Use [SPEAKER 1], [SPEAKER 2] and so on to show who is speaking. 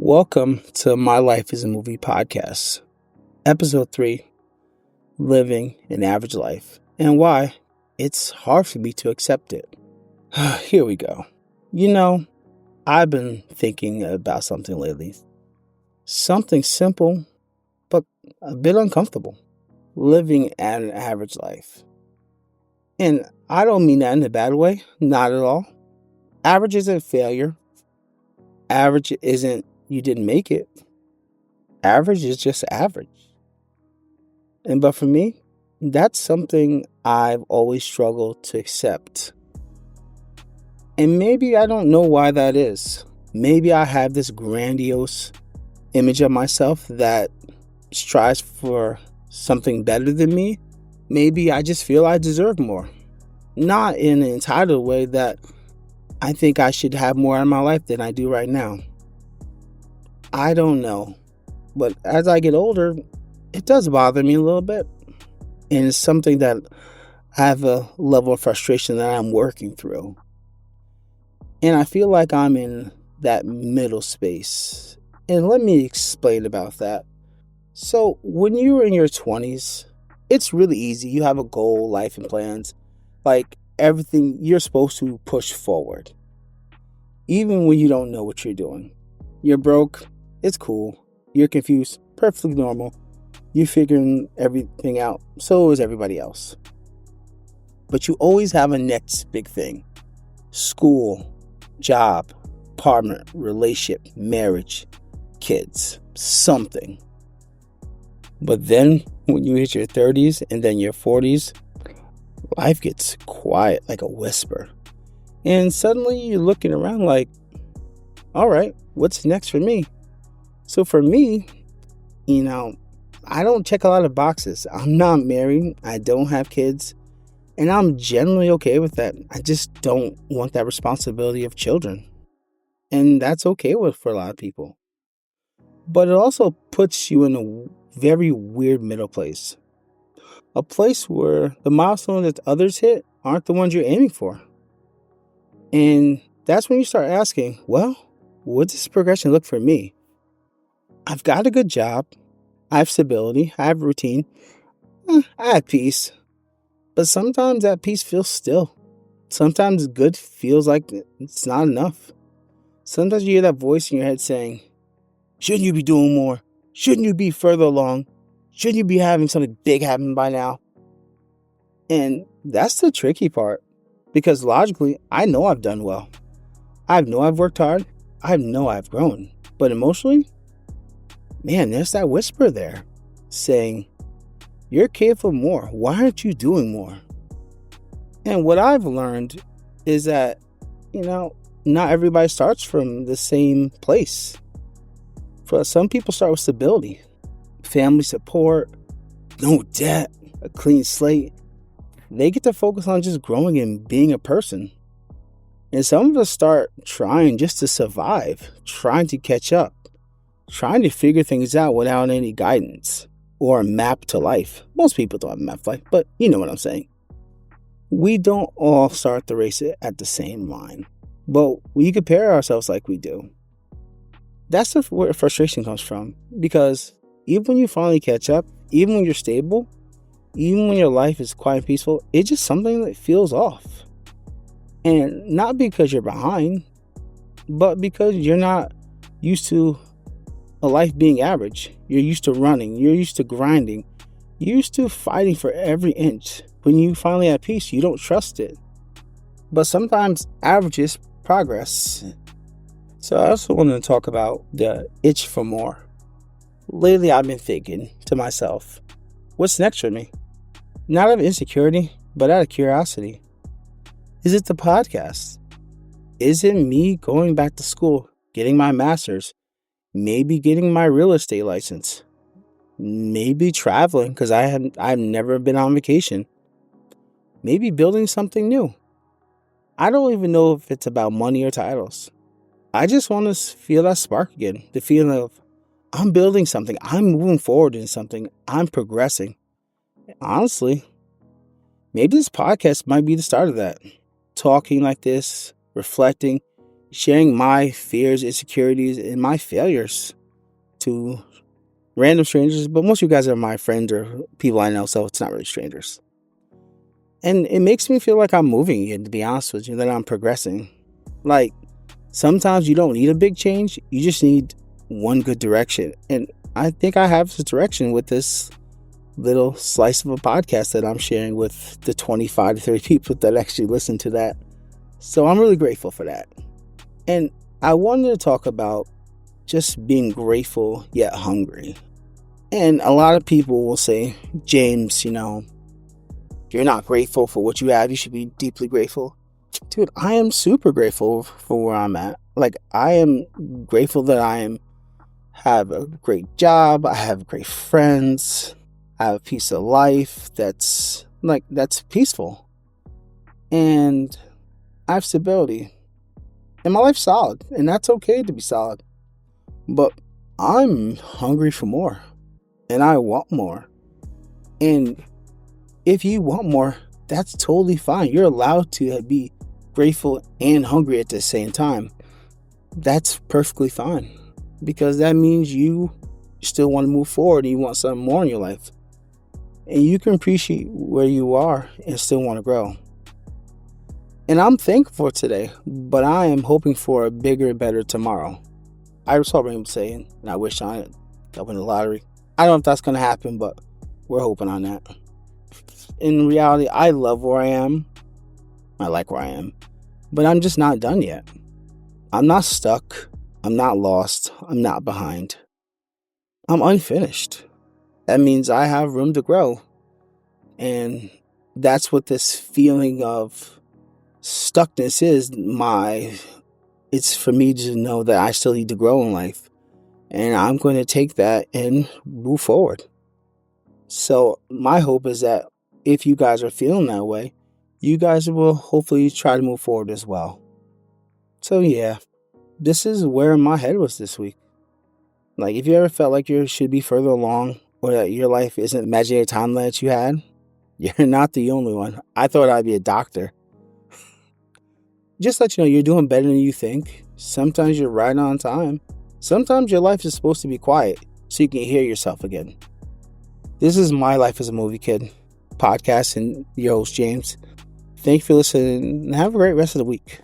[SPEAKER 1] Welcome to My Life is a Movie podcast, episode 3, Living an Average Life, and why it's hard for me to accept it. Here we go. I've been thinking about something lately. Something simple, but a bit uncomfortable. Living an average life. And I don't mean that in a bad way, not at all. Average isn't failure. Average isn't you didn't make it. Average is just average. But for me, that's something I've always struggled to accept. And maybe I don't know why that is. Maybe I have this grandiose image of myself that strives for something better than me. Maybe I just feel I deserve more. Not in an entitled way that I think I should have more in my life than I do right now. I don't know. But as I get older, it does bother me a little bit. And it's something that I have a level of frustration that I'm working through. And I feel like I'm in that middle space. And let me explain about that. So when you're in your 20s, it's really easy. You have a goal, life, and plans. Like everything, you're supposed to push forward. Even when you don't know what you're doing. You're broke. It's cool. You're confused. Perfectly normal. You're figuring everything out. So is everybody else. But you always have a next big thing. School, job, partner, relationship, marriage, kids, something. But then when you hit your 30s and then your 40s, life gets quiet like a whisper. And suddenly you're looking around like, all right, what's next for me? So for me, I don't check a lot of boxes. I'm not married. I don't have kids. And I'm generally okay with that. I just don't want that responsibility of children. And that's okay for a lot of people. But it also puts you in a very weird middle place. A place where the milestones that others hit aren't the ones you're aiming for. And that's when you start asking, well, what does this progression look for me? I've got a good job. I have stability. I have routine. I have peace. But sometimes that peace feels still. Sometimes good feels like it's not enough. Sometimes you hear that voice in your head saying, shouldn't you be doing more? Shouldn't you be further along? Shouldn't you be having something big happen by now? And that's the tricky part. Because logically, I know I've done well. I know I've worked hard. I know I've grown. But emotionally, man, there's that whisper there saying, you're capable of more. Why aren't you doing more? And what I've learned is that, not everybody starts from the same place. For some people start with stability, family support, no debt, a clean slate. They get to focus on just growing and being a person. And some of us start trying just to survive, trying to catch up, trying to figure things out without any guidance or a map to life. Most people don't have a map to life, but you know what I'm saying. We don't all start the race at the same line, but we compare ourselves like we do. That's where frustration comes from, because even when you finally catch up, even when you're stable, even when your life is quiet and peaceful, it's just something that feels off. And not because you're behind, but because you're not used to a life being average. You're used to running. You're used to grinding. You're used to fighting for every inch. When you finally have peace, you don't trust it. But sometimes average is progress. So I also want to talk about the itch for more. Lately, I've been thinking to myself, what's next for me? Not out of insecurity, but out of curiosity. Is it the podcast? Is it me going back to school, getting my master's, maybe getting my real estate license, maybe traveling because I've never been on vacation, maybe building something new? I don't even know if it's about money or titles. I just want to feel that spark again, the feeling of I'm building something, I'm moving forward in something, I'm progressing. Honestly, maybe this podcast might be the start of that. Talking like this, reflecting, sharing my fears, insecurities, and my failures to random strangers. But most of you guys are my friends or people I know, so it's not really strangers. And it makes me feel like I'm moving again, to be honest with you, that I'm progressing. Like, sometimes you don't need a big change, you just need one good direction. And I think I have the direction with this little slice of a podcast that I'm sharing with the 25 to 30 people that actually listen to that. So I'm really grateful for that. And I wanted to talk about just being grateful yet hungry. And a lot of people will say, James, you're not grateful for what you have. You should be deeply grateful. Dude, I am super grateful for where I'm at. Like, I am grateful that have a great job. I have great friends. I have a piece of life that's peaceful. And I have stability. And my life's solid. And that's okay to be solid. But I'm hungry for more. And I want more. And if you want more, that's totally fine. You're allowed to be grateful and hungry at the same time. That's perfectly fine. Because that means you still want to move forward and you want something more in your life. And you can appreciate where you are and still want to grow. And I'm thankful for today, but I am hoping for a bigger, better tomorrow. I saw him saying, and I wish on it, I win the lottery. I don't know if that's going to happen, but we're hoping on that. In reality, I love where I am. I like where I am. But I'm just not done yet. I'm not stuck. I'm not lost. I'm not behind. I'm unfinished. That means I have room to grow. And that's what this feeling of stuckness is. It's for me to know that I still need to grow in life. And I'm going to take that and move forward. So my hope is that if you guys are feeling that way, you guys will hopefully try to move forward as well. So yeah, this is where my head was this week. Like, if you ever felt like you should be further along or that your life isn't imaginary timeline that you had, you're not the only one. I thought I'd be a doctor. Just let you know, you're doing better than you think. Sometimes you're right on time. Sometimes your life is supposed to be quiet so you can hear yourself again. This is My Life as a Movie Kid podcast and your host, James. Thank you for listening and have a great rest of the week.